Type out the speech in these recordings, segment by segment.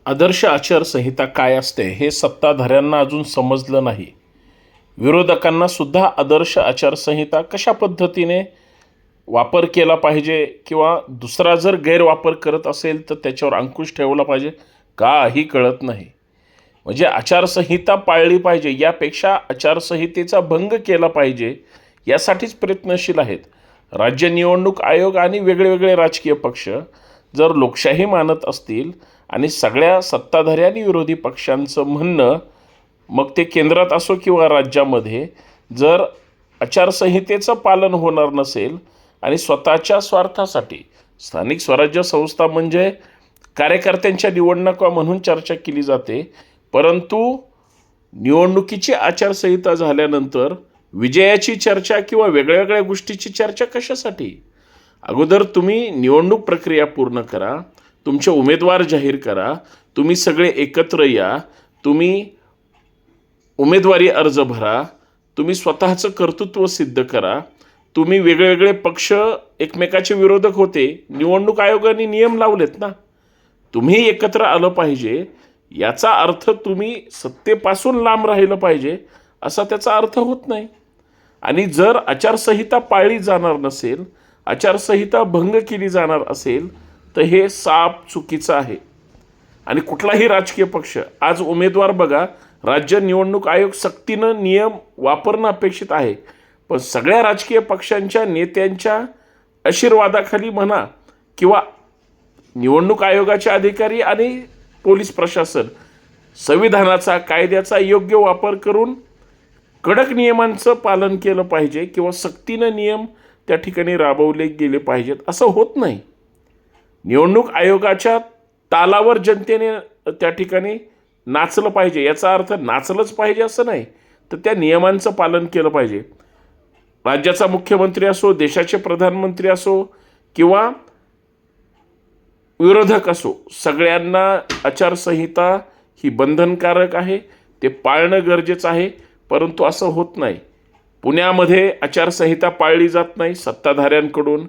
आदर्श आचारसंहिता काय असते हे सत्ताधाऱ्यांना अजून समजलं नाही. विरोधकांना सुद्धा आदर्श आचारसंहिता कशा पद्धतीने वापर केला पाहिजे किंवा दुसरा जर गैरवापर करत असेल तर त्याच्यावर अंकुश ठेवला पाहिजे काही कळत नाही. म्हणजे आचारसंहिता पाळली पाहिजे यापेक्षा आचारसंहितेचा भंग केला पाहिजे यासाठीच प्रयत्नशील आहेत. राज्य निवडणूक आयोग आणि वेगळे राजकीय पक्ष जर लोकशाही मानत असतील आणि सगळ्या सत्ताधारी आणि विरोधी पक्षांचं म्हणणं मग ते केंद्रात असो किंवा राज्यामध्ये जर आचारसंहितेचं पालन होणार नसेल आणि स्वतःच्या स्वार्थासाठी स्थानिक स्वराज्य संस्था म्हणजे कार्यकर्त्यांच्या निवडणुका म्हणून चर्चा केली जाते, परंतु निवडणुकीची आचारसंहिता झाल्यानंतर विजयाची चर्चा किंवा वेगळ्या गोष्टीची चर्चा कशासाठी? अगोदर तुम्ही निवडणूक प्रक्रिया पूर्ण करा, तुमचे उमेदवार जाहीर करा, तुम्ही सगळे एकत्र या, तुम्ही उमेदवारी अर्ज भरा, तुम्ही स्वतःचं कर्तृत्व सिद्ध करा. तुम्ही वेगळे पक्ष एकमेकाचे विरोधक होते, निवडणूक आयोगाने नियम लावलेत ना, तुम्ही एकत्र आलं पाहिजे. याचा अर्थ तुम्ही सत्तेपासून लांब राहिलं पाहिजे असा त्याचा अर्थ होत नाही. आणि जर आचारसंहिता पाळली जाणार नसेल, आचारसंहिता भंग केली जाणार असेल तर हे साप चुकीचं आहे. आणि कुठलाही राजकीय पक्ष आज उमेदवार बघा, राज्य निवडणूक आयोग सक्तीनं नियम वापरणं अपेक्षित आहे, पण सगळ्या राजकीय पक्षांच्या नेत्यांच्या आशीर्वादाखाली म्हणा किंवा निवडणूक आयोगाचे अधिकारी आणि पोलीस प्रशासन संविधानाचा कायद्याचा योग्य वापर करून कडक नियमांचं पालन केलं पाहिजे किंवा सक्तीनं नियम त्या ठिकाणी राबवले गेले पाहिजेत. असं होत नाही. निवडणूक आयोगाच्या तालावर जनतेने त्या ठिकाणी नाचलं पाहिजे. याचा अर्थ नाचलंच पाहिजे असं नाही, तर त्या नियमांचं पालन केलं पाहिजे. राज्याचा मुख्यमंत्री असो, देशाचे प्रधानमंत्री असो किंवा विरोधक असो, सगळ्यांना आचारसंहिता ही बंधनकारक आहे, ते पाळणं गरजेचं आहे. परंतु असं होत नाही. पुण्यामध्ये आचारसंहिता पाळली जात नाही सत्ताधाऱ्यांकडून,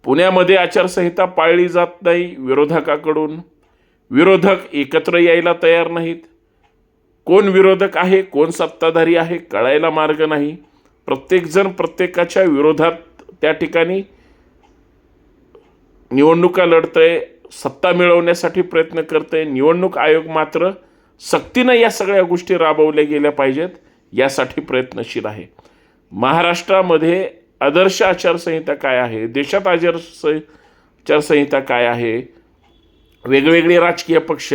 पुण्यामध्ये आचारसंहिता पाळली जात नाही विरोधकाकडून. विरोधक एकत्र यायला तयार नाहीत. कोण विरोधक आहे कोण सत्ताधारी आहे कळायला मार्ग नाही. प्रत्येकजण प्रत्येकाच्या विरोधात त्या ठिकाणी निवडणुका लढतंय, सत्ता मिळवण्यासाठी प्रयत्न करतंय. निवडणूक आयोग मात्र सक्तीनं या सगळ्या गोष्टी राबवल्या गेल्या पाहिजेत यासाठी प्रयत्नशील आहे. महाराष्ट्रामध्ये आदर्श आचारसंहिता काय आहे, देशात आचारसंहिता काय आहे, वेगवेगळे राजकीय पक्ष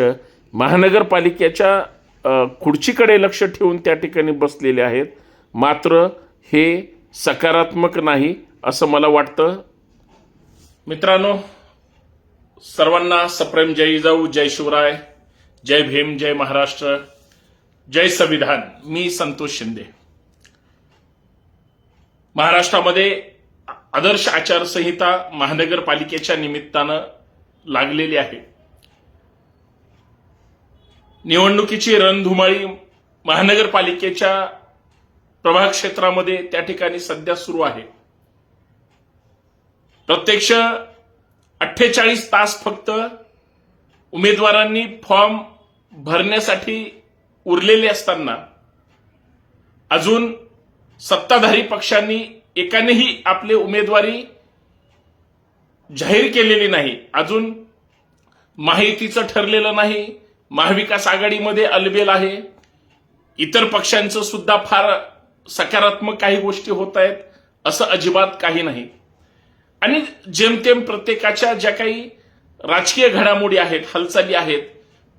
महानगरपालिकेच्या खुर्चीकडे लक्ष ठेवून त्या ठिकाणी बसलेले आहेत, मात्र हे सकारात्मक नाही असं मला वाटतं. मित्रांनो, सर्वांना सप्रेम जय जिजाऊ, जय शिवराय, जय भीम, जय महाराष्ट्र, जय संविधान. मी संतोष शिंदे. महाराष्ट्रामध्ये आदर्श आचारसंहिता महानगरपालिकेच्या निमित्तानं लागलेली आहे. निवडणुकीची रणधुमाळी महानगरपालिकेच्या प्रभाग क्षेत्रामध्ये त्या ठिकाणी सध्या सुरू आहे. प्रत्यक्ष 48 तास फक्त उमेदवारांनी फॉर्म भरण्यासाठी उरलेले असताना अजून सत्ताधारी पक्षांनी एकानेही आपली उमेदवारी जाहीर केलेली नाही. अजून महायुतीचं ठरलेलं नाही. महाविकास आघाडीमध्ये अलबेल आहे. इतर पक्षांचं सुद्धा फार सकारात्मक काही गोष्टी होत आहेत असं अजिबात काही नाही. आणि जेमतेम प्रत्येकाच्या ज्या काही राजकीय घडामोडी आहेत, हालचाली आहेत,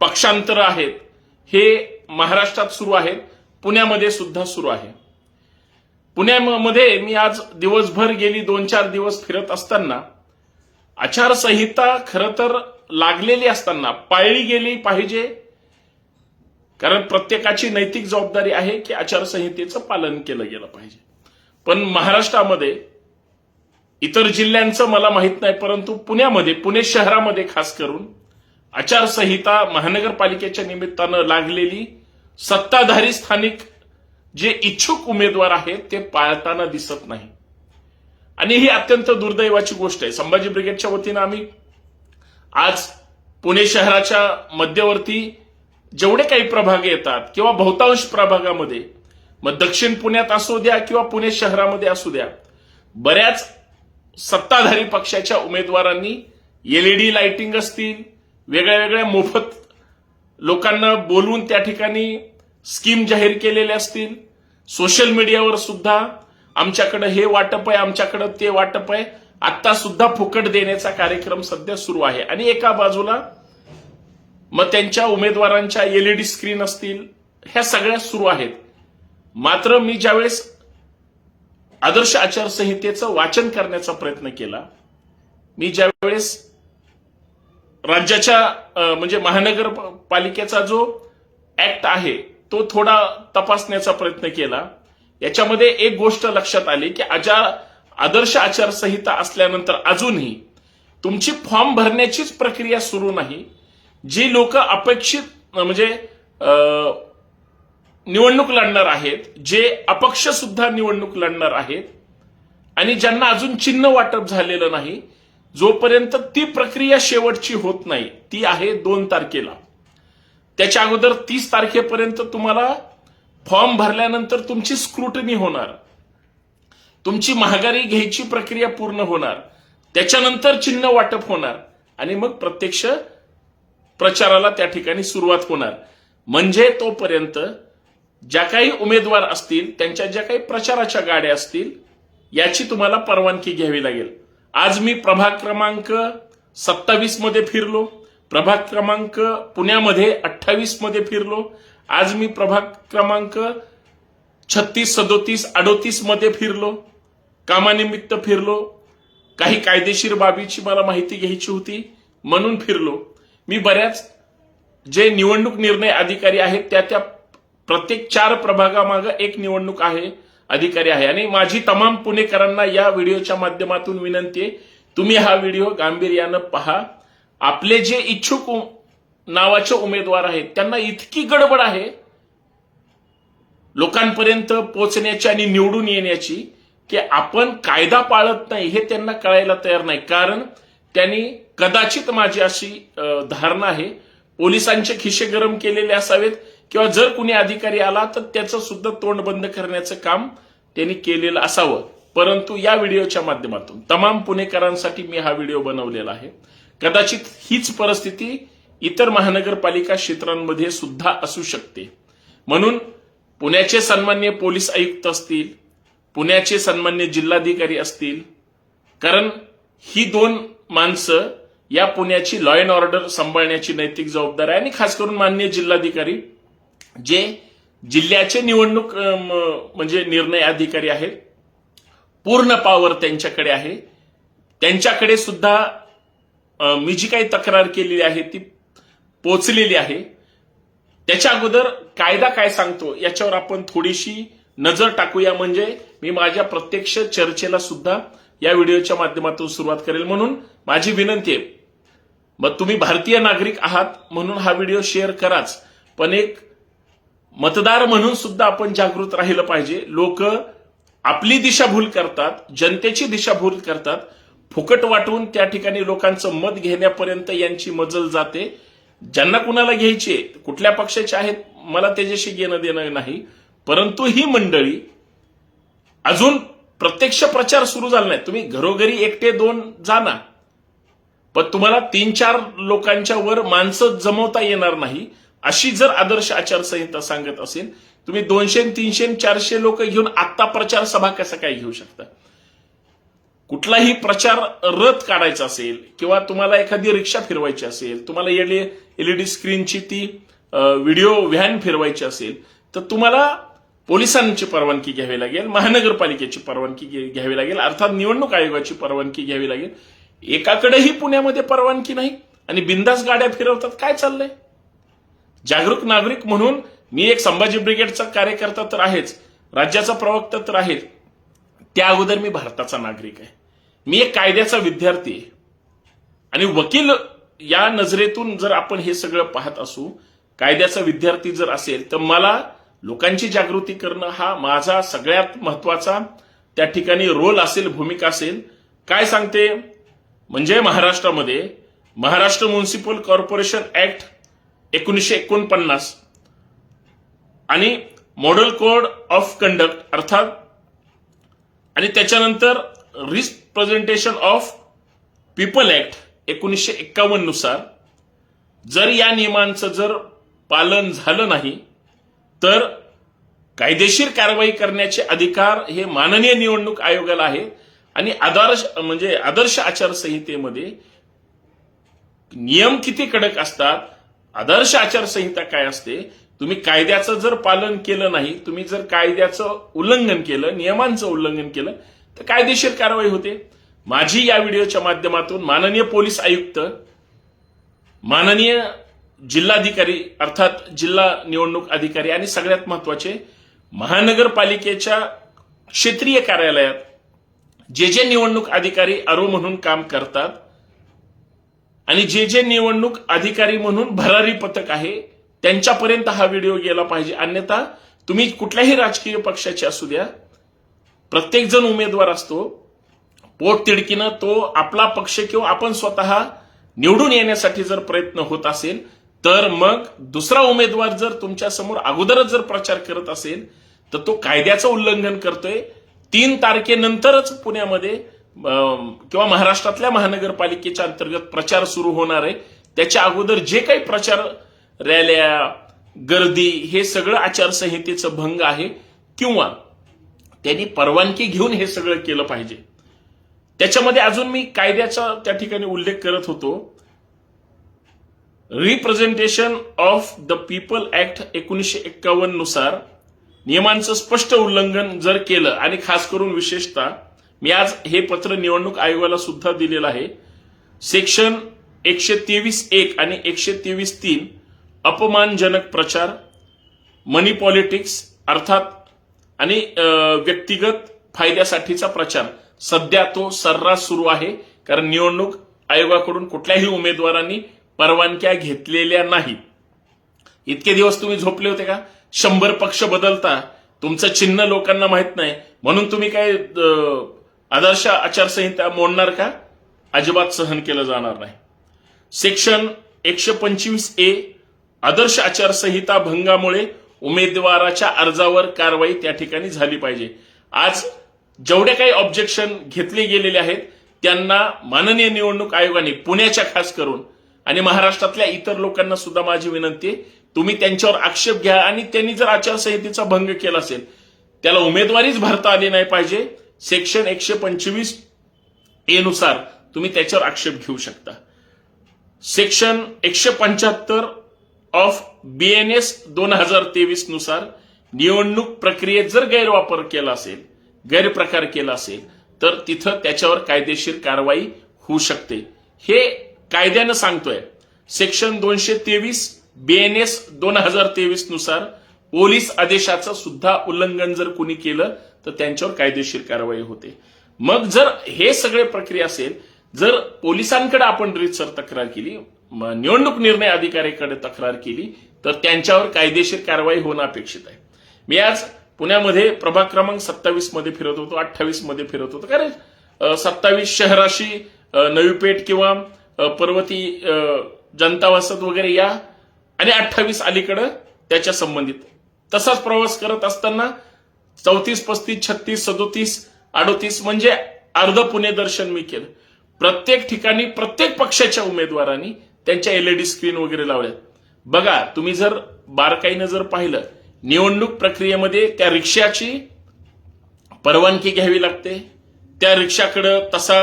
पक्षांतर आहेत, हे महाराष्ट्रात सुरू आहेत. पुण्यामध्ये सुद्धा सुरू आहे. पुण्यामध्ये मी आज दिवसभर गेली 2-4 दिवस फिरत असताना आचारसंहिता खरं तर लागलेली असताना पाळली गेली पाहिजे, कारण प्रत्येकाची नैतिक जबाबदारी आहे की आचारसंहितेचं पालन केलं गेलं पाहिजे. पण महाराष्ट्रामध्ये इतर जिल्ह्यांचं मला माहित नाही, परंतु पुण्यामध्ये, पुणे शहरामध्ये खास करून आचारसंहिता महानगरपालिकेच्या निमित्तानं लागलेली सत्ताधारी स्थानिक जे इच्छुक उमेदवार आहेत ते पाळताना दिसत नाही. आणि ही अत्यंत दुर्दैवाची गोष्ट आहे. संभाजी ब्रिगेडच्या वतीनं आम्ही आज पुणे शहराच्या मध्यवर्ती जेवढे काही प्रभाग येतात किंवा बहुतांश प्रभागामध्ये, मग दक्षिण पुण्यात असू द्या किंवा पुणे शहरामध्ये असू द्या, बऱ्याच सत्ताधारी पक्षाच्या उमेदवारांनी एलईडी लाइटिंग असतील, वेगळ्या वेगळ्या मोफत लोकांना बोलवून त्या ठिकाणी स्कीम जाहीर केलेल्या असतील. सोशल मीडियावर सुद्धा आमच्याकडे हे वाटप आहे, आमच्याकडे ते वाटप आहे, आता सुद्धा फुकट देण्याचा कार्यक्रम सध्या सुरू आहे. आणि एका बाजूला मग त्यांच्या उमेदवारांच्या एलईडी स्क्रीन असतील, ह्या सगळ्या सुरू आहेत. मात्र मी ज्यावेळेस आदर्श आचारसंहितेचं वाचन करण्याचा प्रयत्न केला, मी ज्यावेळेस राज्याच्या म्हणजे महानगरपालिकेचा जो ऍक्ट आहे तो थोडा तपासण्याचा प्रयत्न केला, याच्यामध्ये एक गोष्ट लक्षात आली की आदर्श आचारसंहिता असल्यानंतर अजूनही तुमची फॉर्म भरण्याचीच प्रक्रिया सुरू नाही. जी लोक अपेक्षित म्हणजे निवडणूक लढणार आहेत, जे अपक्ष सुद्धा निवडणूक लढणार आहेत आणि ज्यांना अजून चिन्ह वाटप झालेलं नाही, जोपर्यंत ती प्रक्रिया शेवटची होत नाही, ती आहे 2 तारखेला. त्याच्या अगोदर 30 तारखेपर्यंत तुम्हाला फॉर्म भरल्यानंतर तुमची स्क्रुटनी होणार, तुमची माघारी घ्यायची प्रक्रिया पूर्ण होणार, त्याच्यानंतर चिन्ह वाटप होणार आणि मग प्रत्यक्ष प्रचाराला त्या ठिकाणी सुरुवात होणार. म्हणजे तोपर्यंत ज्या काही उमेदवार असतील, त्यांच्या ज्या काही प्रचाराच्या गाड्या असतील, याची तुम्हाला परवानगी घ्यावी लागेल. आज मी प्रभाग क्रमांक 27 मध्ये फिरलो, प्रभाग क्रमांक पुण्यामध्ये 28 मध्ये फिरलो, आज मी प्रभाग क्रमांक 36, 37, 38 मध्ये फिरलो, कामानिमित्त फिरलो. काही कायदेशीर बाबीची मला माहिती घ्यायची होती म्हणून फिरलो. मी बऱ्याच जे निवडणूक निर्णय अधिकारी आहेत त्या प्रत्येक 4 प्रभागामागे एक निवडणूक अधिकारी आहे. आणि माझी तमाम पुणेकरांना या व्हिडिओच्या माध्यमातून विनंती आहे, तुम्ही हा व्हिडिओ गांभीर्यानं पहा. आपले जे इच्छुक नावाचे उमेदवार आहेत त्यांना इतकी गडबड आहे लोकांपर्यंत पोहोचण्याची आणि निवडून येण्याची की आपण कायदा पाळत नाही हे त्यांना कळायला तयार नाही. कारण त्यांनी कदाचित, माझी अशी धारणा आहे, पोलिसांचे खिसे गरम केलेले असावेत किंवा जर कुणी अधिकारी आला तर त्याचं सुद्धा तोंड बंद करण्याचं काम त्यांनी केलेलं असावं. परंतु या व्हिडिओच्या माध्यमातून तमाम पुणेकरांसाठी मी हा व्हिडिओ बनवलेला आहे. कदाचित हीच परिस्थिती इतर महानगरपालिका क्षेत्रांमध्ये सुद्धा असू शकते. म्हणून पुण्याचे सन्माननीय पोलीस आयुक्त असतील, पुण्याचे सन्माननीय जिल्हाधिकारी असतील, कारण ही 2 माणसं या पुण्याची लॉ अँड ऑर्डर सांभाळण्याची नैतिक जबाबदारी आहे. आणि खास करून माननीय जिल्हाधिकारी जे जिल्ह्याचे निवडणूक म्हणजे निर्णय अधिकारी आहेत, पूर्ण पॉवर त्यांच्याकडे आहे. त्यांच्याकडे सुद्धा मी जी काही तक्रार केलेली आहे ती पोचलेली आहे. त्याच्या अगोदर कायदा काय सांगतो याच्यावर आपण थोडीशी नजर टाकूया, म्हणजे मी माझ्या प्रत्यक्ष चर्चेला सुद्धा या व्हिडिओच्या माध्यमातून सुरुवात करेल. म्हणून माझी विनंती आहे, मग तुम्ही भारतीय नागरिक आहात म्हणून हा व्हिडिओ शेअर कराच, पण एक मतदार म्हणून सुद्धा आपण जागृत राहिलं पाहिजे. लोक आपली दिशाभूल करतात, जनतेची दिशाभूल करतात, फुकट वाटून त्या ठिकाणी लोकांचं मत घेण्यापर्यंत यांची मजल जाते. ज्यांना कुणाला घ्यायचे, कुठल्या पक्षाचे आहेत, मला त्याच्याशी घेणं देणं नाही. परंतु ही मंडळी अजून प्रत्यक्ष प्रचार सुरू झाला नाही. तुम्ही घरोघरी 1-2 जाना, पण तुम्हाला 3-4 लोकांच्या वर माणसं जमवता येणार नाही. अशी जर आदर्श आचारसंहिता सांगत असेल, तुम्ही 200, 300, 400 लोक घेऊन आत्ता प्रचार सभा कसा काय घेऊ शकता? कुठलाही प्रचार रथ काढायचा असेल किंवा तुम्हाला एखादी रिक्षा फिरवायची असेल, तुम्हाला एलईडी स्क्रीनची ती व्हिडिओ व्हॅन फिरवायची असेल, तर तुम्हाला पोलिसांची परवानगी घ्यावी लागेल, महानगरपालिकेची परवानगी घ्यावी लागेल, अर्थात निवडणूक आयोगाची परवानगी घ्यावी लागेल. एकाकडेही पुण्यामध्ये परवानगी नाही आणि बिंदास गाड्या फिरवतात. काय चाललंय? जागरूक नागरिक म्हणून मी एक संभाजी ब्रिगेडचा कार्यकर्ता तर आहेच, राज्याचा प्रवक्ता तर आहेच, त्या अगोदर मी भारताचा नागरिक आहे. मी एक कायद्याचा विद्यार्थी आहे आणि वकील या नजरेतून जर आपण हे सगळं पाहत असू, कायद्याचा विद्यार्थी जर असेल, तर मला लोकांची जागृती करणं हा माझा सगळ्यात महत्वाचा त्या ठिकाणी रोल असेल, भूमिका असेल. काय सांगते म्हणजे महाराष्ट्रामध्ये महाराष्ट्र म्युनिसिपल कॉर्पोरेशन ऍक्ट 1949 आणि मॉडेल कोड ऑफ कंडक्ट अर्थात आणि त्याच्यानंतर रिप्रेझेंटेशन ऑफ पीपल ऍक्ट 1951 नुसार जर या नियमांचं जर पालन झालं नाही तर कायदेशीर कारवाई करण्याचे अधिकार हे माननीय निवडणूक आयोगाला आहे आणि आदर्श आचारसंहितेमध्ये नियम किती कडक असतात, आदर्श आचारसंहिता काय असते, तुम्ही कायद्याचं जर पालन केलं नाही, तुम्ही जर कायद्याचं उल्लंघन केलं, नियमांचं उल्लंघन केलं तर कायदेशीर कारवाई होते. माझी या व्हिडिओच्या माध्यमातून माननीय पोलीस आयुक्त, माननीय जिल्हाधिकारी अर्थात जिल्हा निवडणूक अधिकारी आणि सगळ्यात महत्वाचे महानगरपालिकेच्या क्षेत्रीय कार्यालयात जे निवडणूक अधिकारी आरो म्हणून काम करतात आणि जे निवडणूक अधिकारी म्हणून भरारी पथक आहे त्यांच्यापर्यंत हा व्हिडिओ गेला पाहिजे. अन्यथा तुम्ही कुठल्याही राजकीय पक्षाचे असू द्या, प्रत्येक जण उमेदवार असतो, पोट तिडकीनं तो आपला पक्ष किंवा आपण स्वतः निवडून येण्यासाठी जर प्रयत्न होत असेल तर मग दुसरा उमेदवार जर तुमच्या समोर अगोदरच जर प्रचार करत असेल तर तो कायद्याचं उल्लंघन करतोय. 3 तारखेनंतरच पुण्यामध्ये किंवा महाराष्ट्रातल्या महानगरपालिकेच्या अंतर्गत प्रचार सुरू होणार आहे. त्याच्या अगोदर जे काही प्रचार रॅल्या, गर्दी हे सगळं आचारसंहितेचं भंग आहे किंवा त्यांनी परवानगी घेऊन हे सगळं केलं पाहिजे. त्याच्यामध्ये अजून मी कायद्याचा त्या ठिकाणी उल्लेख करत होतो. Representation of the people act 1951 नुसार नियमांचं स्पष्ट उल्लंघन जर केलं आणि खास करून विशेषतः मी आज हे पत्र निवडणूक आयोगाला सुद्धा दिलेलं आहे. सेक्शन 123(1) आणि 123(3) अपमानजनक प्रचार, मनी पॉलिटिक्स अर्थात आणि व्यक्तिगत फायद्यासाठीचा प्रचार सध्या तो सर्रास सुरू आहे. कारण निवडणूक आयोगाकडून कुठल्याही उमेदवारांनी परवानग्या घेतलेल्या नाहीत. इतके दिवस तुम्ही झोपले होते का? 100 पक्ष बदलता, तुमचं चिन्ह लोकांना माहित नाही म्हणून तुम्ही काय आदर्श आचारसंहिता मोडणार का? अजिबात सहन केलं जाणार नाही. सेक्शन 125(a) आदर्श आचारसंहिता भंगामुळे उमेदवाराच्या अर्जावर कारवाई त्या ठिकाणी झाली पाहिजे. आज जेवढे काही ऑब्जेक्शन घेतले गेलेले आहेत त्यांना माननीय निवडणूक आयोगाने पुण्याच्या खास करून आणि महाराष्ट्रातल्या इतर लोकांना सुद्धा माझी विनंती आहे, तुम्ही त्यांच्यावर आक्षेप घ्या आणि त्यांनी जर आचारसंहितेचा भंग केला असेल त्याला उमेदवारीच भरता आली नाही पाहिजे. सेक्शन 125(a) नुसार तुम्ही त्याच्यावर आक्षेप घेऊ शकता. सेक्शन 175 ऑफ BNS 2023 नुसार निवडणूक प्रक्रियेत जर गैरवापर केला असेल, गैरप्रकार केला असेल तर तिथं त्याच्यावर कायदेशीर कारवाई होऊ शकते. हे कायद्यानं सांगतोय. सेक्शन 223 BNS 2023 नुसार पोलीस आदेशाचं सुद्धा उल्लंघन जर कुणी केलं तर त्यांच्यावर कायदेशीर कारवाई होते. मग जर हे सगळे प्रक्रिया असेल, जर पोलिसांकडे आपण रीतसर तक्रार केली, निवडणूक निर्णय अधिकाऱ्याकडे तक्रार केली तर त्यांच्यावर कायदेशीर कारवाई होणं अपेक्षित आहे. मी आज पुण्यामध्ये प्रभाग क्रमांक 27 मध्ये फिरत होतो, 28 मध्ये फिरत होतो. कारण 27 शहराशी नवी पेठ किंवा पर्वती जनता वसत वगैरे या आणि 28 अलीकडं त्याच्या संबंधित तसाच प्रवास करत असताना 34, 35, 36, 37, 38 म्हणजे अर्ध पुणे दर्शन मी केलं. प्रत्येक ठिकाणी प्रत्येक पक्षाच्या उमेदवारांनी त्यांच्या LED स्क्रीन वगैरे लावल्यात. बघा, तुम्ही जर बारकाईनं जर पाहिलं, निवडणूक प्रक्रियेमध्ये त्या रिक्षाची परवानगी घ्यावी लागते. त्या रिक्षाकडे तसा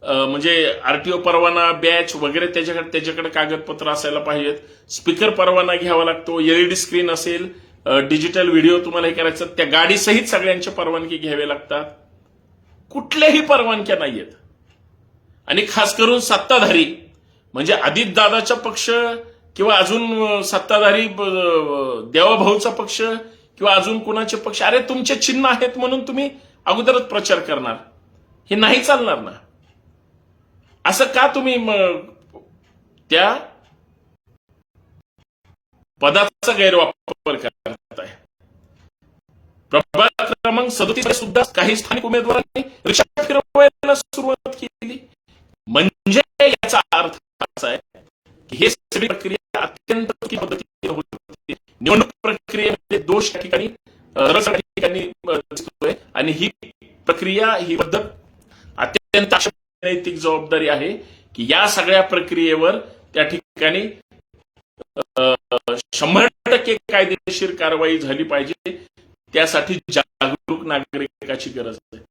म्हणजे RTO परवाना, बॅच वगैरे त्याच्याकडे कागदपत्र असायला पाहिजेत. स्पीकर परवाना घ्यावा लागतो. LED स्क्रीन असेल, डिजिटल व्हिडिओ तुम्हाला हे करायचं, त्या गाडीसहित सगळ्यांच्या परवानगी घ्यावे लागतात. कुठल्याही परवानग्या नाहीयेत. आणि खास करून सत्ताधारी म्हणजे अजित दादाचा पक्ष किंवा अजून सत्ताधारी देवाभाऊचा पक्ष किंवा अजून कुणाचे पक्ष, अरे तुमचे चिन्ह आहेत म्हणून तुम्ही अगोदरच प्रचार करणार, हे नाही चालणार ना. असं का तुम्ही त्या पदाचा गैरवापर करताय? प्रभाग क्रमांक 37 सुद्धा काही स्थानिक उमेदवारांनी रिक्षा फिरवायला सुरुवात केली. म्हणजे याचा अर्थ असा पद्धतीने होते. निवडणूक प्रक्रियेमध्ये दोष या ठिकाणी रस या ठिकाणी दिसतोय आणि ही प्रक्रिया ही पद्धत अत्यंत नैतिक जबाबदारी आहे की या सगळ्या प्रक्रियेवर त्या ठिकाणी 100% कायदेशीर कारवाई झाली पाहिजे. त्यासाठी जागरूक नागरिकाची गरज आहे.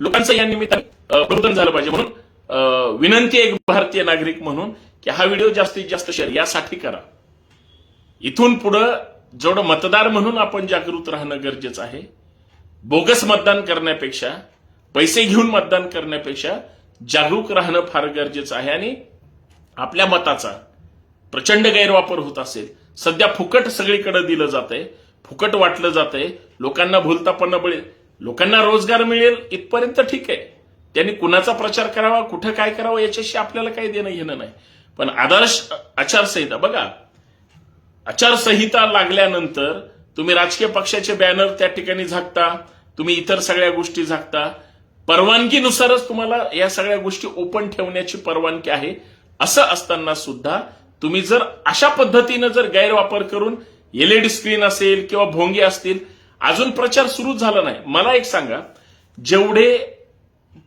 लोकांचं या निमित्ताने प्रबोधन झालं पाहिजे. म्हणून विनंती एक भारतीय नागरिक म्हणून की हा व्हिडिओ जास्तीत जास्त शेअर यासाठी करा. इथून पुढे जेवढं मतदार म्हणून आपण जागृत राहणं गरजेचं आहे. बोगस मतदान करण्यापेक्षा, पैसे घेऊन मतदान करण्यापेक्षा जागरूक राहणं फार गरजेचं आहे. आणि आपल्या मताचा प्रचंड गैरवापर होत असेल, सध्या फुकट सगळीकडे दिलं जातंय, फुकट वाटलं जातंय, लोकांना भुलता पण बळी, लोकांना रोजगार मिळेल इथपर्यंत ठीक आहे. त्यांनी कुणाचा प्रचार करावा, कुठं काय करावं याच्याशी आपल्याला काही देणं घेणं नाही. पण आदर्श आचारसंहिता बघा, आचारसंहिता लागल्यानंतर तुम्ही राजकीय पक्षाचे बॅनर त्या ठिकाणी झाकता, तुम्ही इतर सगळ्या गोष्टी झाकता. परवानगीनुसारच तुम्हाला या सगळ्या गोष्टी ओपन ठेवण्याची परवानगी आहे. असं असताना सुद्धा तुम्ही जर अशा पद्धतीनं जर गैरवापर करून LED स्क्रीन असेल किंवा भोंगे असतील, अजून प्रचार सुरू झाला नाही. मला एक सांगा, जेवढे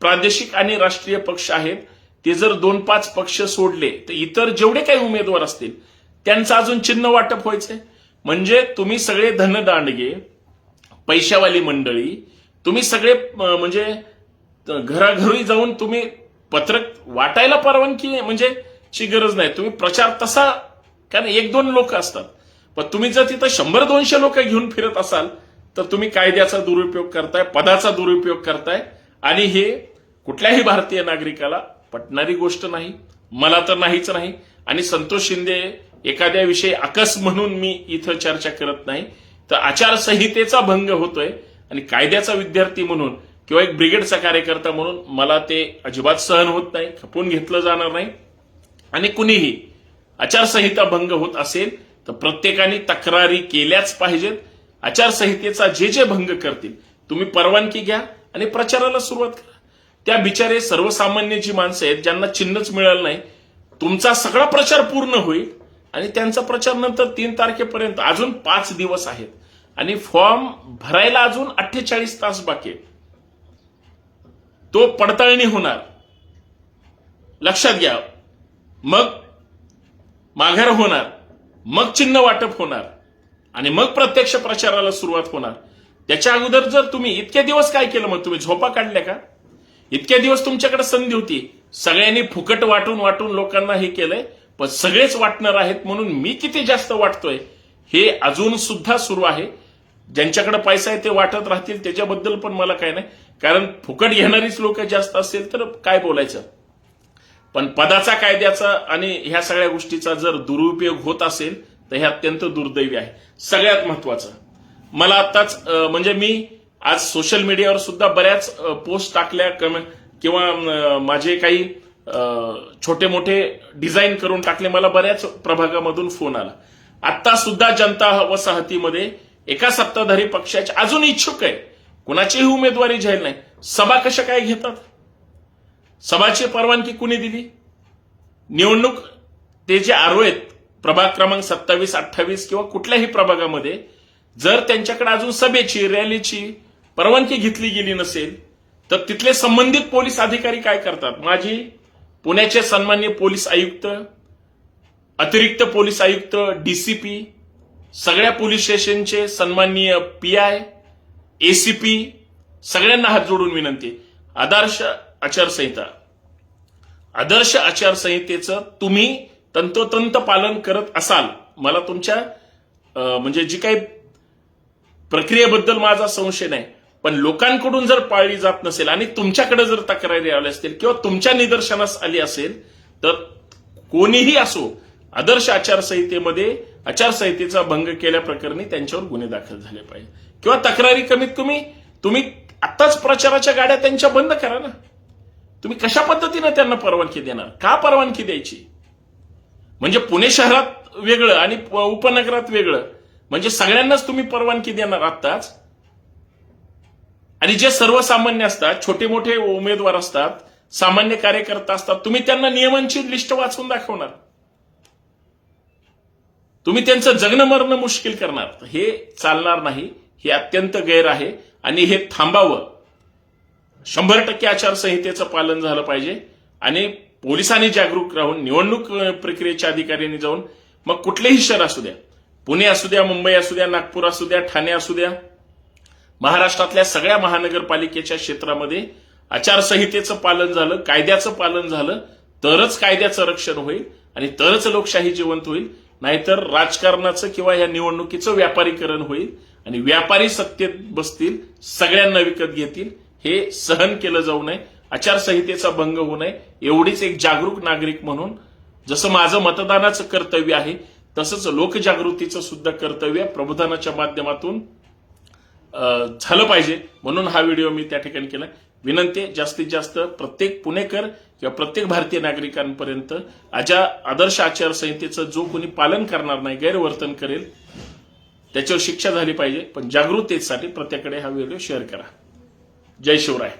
प्रादेशिक आणि राष्ट्रीय पक्ष आहेत ते जर 2-5 पक्ष सोडले तर इतर जेवढे काही उमेदवार असतील त्यांचं अजून चिन्ह वाटप व्हायचंय. म्हणजे तुम्ही सगळे धनदांडगे, पैशावाली मंडळी, तुम्ही सगळे म्हणजे घराघरी जाऊन तुम्ही पत्रक वाटायला परवानगी म्हणजे ची गरज नाही. तुम्ही प्रचार तसा, कारण 1-2 लोक असतात, पण तुम्ही जर तिथं 100-200 लोक घेऊन फिरत असाल तर तुम्ही कायद्याचा दुरुपयोग करताय, पदाचा दुरुपयोग करताय. आणि हे कुठल्याही भारतीय नागरिकाला पटणारी गोष्ट नाही. मला तर नाहीच नाही. आणि संतोष शिंदे एखाद्या विषयी अकस म्हणून मी इथं चर्चा करत नाही, तर आचारसंहितेचा भंग होतोय आणि कायद्याचा विद्यार्थी म्हणून किंवा एक ब्रिगेडचा कार्यकर्ता म्हणून मला ते अजिबात सहन होत नाही, खपून घेतलं जाणार नाही. आणि कुणीही आचारसंहिता भंग होत असेल तर प्रत्येकाने तक्रारी केल्याच पाहिजेत. आचारसंहितेचा जे भंग करतील तुम्ही परवानगी घ्या आणि प्रचाराला सुरुवात करा. त्या बिचारे सर्वसामान्य जी माणसं आहेत ज्यांना चिन्हच मिळालं नाही, तुमचा सगळा प्रचार पूर्ण होईल आणि त्यांचा प्रचार नंतर 3 तारखेपर्यंत अजून 5 दिवस आहेत आणि फॉर्म भरायला अजून 48 तास बाकी आहेत. तो पडताळणी होणार, लक्षात घ्या. मग माघार होणार, मग चिन्ह वाटप होणार आणि मग प्रत्यक्ष प्रचाराला सुरुवात होणार. त्याच्या अगोदर जर तुम्ही इतके दिवस काय केलं, मग तुम्ही झोपा काढल्या का? इतके दिवस तुमच्याकडे संधी होती, सगळ्यांनी फुकट वाटून लोकांना हे केलंय, पण सगळेच वाटणार आहेत म्हणून मी किती जास्त वाटतोय हे अजून सुद्धा सुरू आहे. ज्यांच्याकडे पैसा आहे ते वाटत राहतील, त्याच्याबद्दल पण मला काय नाही, कारण फुकट घेणारीच लोक जास्त असेल तर काय बोलायचं. पण पदाचा, कायद्याचा आणि ह्या सगळ्या गोष्टीचा जर दुरुपयोग होत असेल तर हे अत्यंत दुर्दैवी आहे. सगळ्यात महत्वाचं, मला आताच म्हणजे मी आज सोशल मीडियावर सुद्धा बऱ्याच पोस्ट टाकल्या किंवा माझे काही छोटे मोठे डिझाईन करून टाकले. मला बऱ्याच प्रभागामधून फोन आला. आता सुद्धा जनता वसाहतीमध्ये एका सत्ताधारी पक्षाचे अजून इच्छुक आहे, कुणाचीही उमेदवारी जाहीर नाही. सभा कशा काय घेतात? सभाची परवानगी कुणी दिली? निवडणूक ते जे आरो आहेत प्रभाग क्रमांक 27, 28 किंवा कुठल्याही प्रभागामध्ये जर त्यांच्याकडे अजून सभेची, रॅलीची परवानगी घेतली गेली नसेल तर तिथले संबंधित पोलीस अधिकारी काय करतात? माझी पुण्याचे सन्माननीय पोलीस आयुक्त, अतिरिक्त पोलीस आयुक्त, DCP, सगळ्या पोलीस स्टेशनचे सन्माननीय PI, ACP सगळ्यांना हात जोडून विनंती, आदर्श आचारसंहितेचं तुम्ही तंतोतंत पालन करत असाल, मला तुमच्या म्हणजे जी काही प्रक्रियेबद्दल माझा संशय नाही, पण लोकांकडून जर पाळली जात नसेल आणि तुमच्याकडे जर तक्रारी आल्या असतील किंवा तुमच्या निदर्शनास आली असेल तर कोणीही असो, आदर्श आचारसंहितेमध्ये आचारसंहितेचा भंग केल्याप्रकरणी त्यांच्यावर गुन्हे दाखल झाले पाहिजे किंवा तक्रारी कमीत कमी तुम्ही आत्ताच प्रचाराच्या गाड्या त्यांच्या बंद करा ना. तुम्ही कशा पद्धतीने त्यांना परवानगी देणार? का परवानगी द्यायची? म्हणजे पुणे शहरात वेगळं आणि उपनगरात वेगळं, म्हणजे सगळ्यांनाच तुम्ही परवानगी देणार आत्ताच. आणि जे सर्वसामान्य असतात, छोटे मोठे उमेदवार असतात, सामान्य कार्यकर्ता असतात, तुम्ही त्यांना नियमांची लिस्ट वाचून दाखवणार? तुम्ही त्यांचं जगणं मरणं मुश्किल करणार, हे चालणार नाही. हे अत्यंत गैर आहे आणि हे थांबावं. 100% आचारसंहितेचं पालन झालं पाहिजे आणि पोलिसांनी जागरूक राहून निवडणूक प्रक्रियेच्या अधिकाऱ्यांनी जाऊन मग कुठलेही शहर असू द्या, पुणे असू द्या, मुंबई असू द्या, नागपूर असू द्या, ठाणे असू द्या, महाराष्ट्रातल्या सगळ्या महानगरपालिकेच्या क्षेत्रामध्ये आचारसंहितेचं पालन झालं, कायद्याचं पालन झालं तरच कायद्याचं रक्षण होईल आणि तरच लोकशाही जिवंत होईल. नाहीतर राजकारणाचं किंवा या निवडणुकीचं व्यापारीकरण होईल आणि व्यापारी सत्तेत बसतील, सगळ्यांना विकत घेतील. हे सहन केलं जाऊ नये. आचारसंहितेचा भंग होऊ नये एवढीच एक जागरूक नागरिक म्हणून जसं माझं मतदानाचं कर्तव्य आहे तसंच लोकजागृतीचं सुद्धा कर्तव्य प्रबोधनाच्या माध्यमातून झालं पाहिजे. म्हणून हा व्हिडिओ मी त्या ठिकाणी केला. विनंती जास्तीत जास्त प्रत्येक पुणेकर किंवा प्रत्येक भारतीय नागरिकांपर्यंत आदर्श आचारसंहितेचं जो कोणी पालन करणार नाही, गैरवर्तन करेल, त्याच्यावर शिक्षा झाली पाहिजे. पण जागृतीसाठी प्रत्येकाकडे हा व्हिडिओ शेअर करा. जय शिवराय.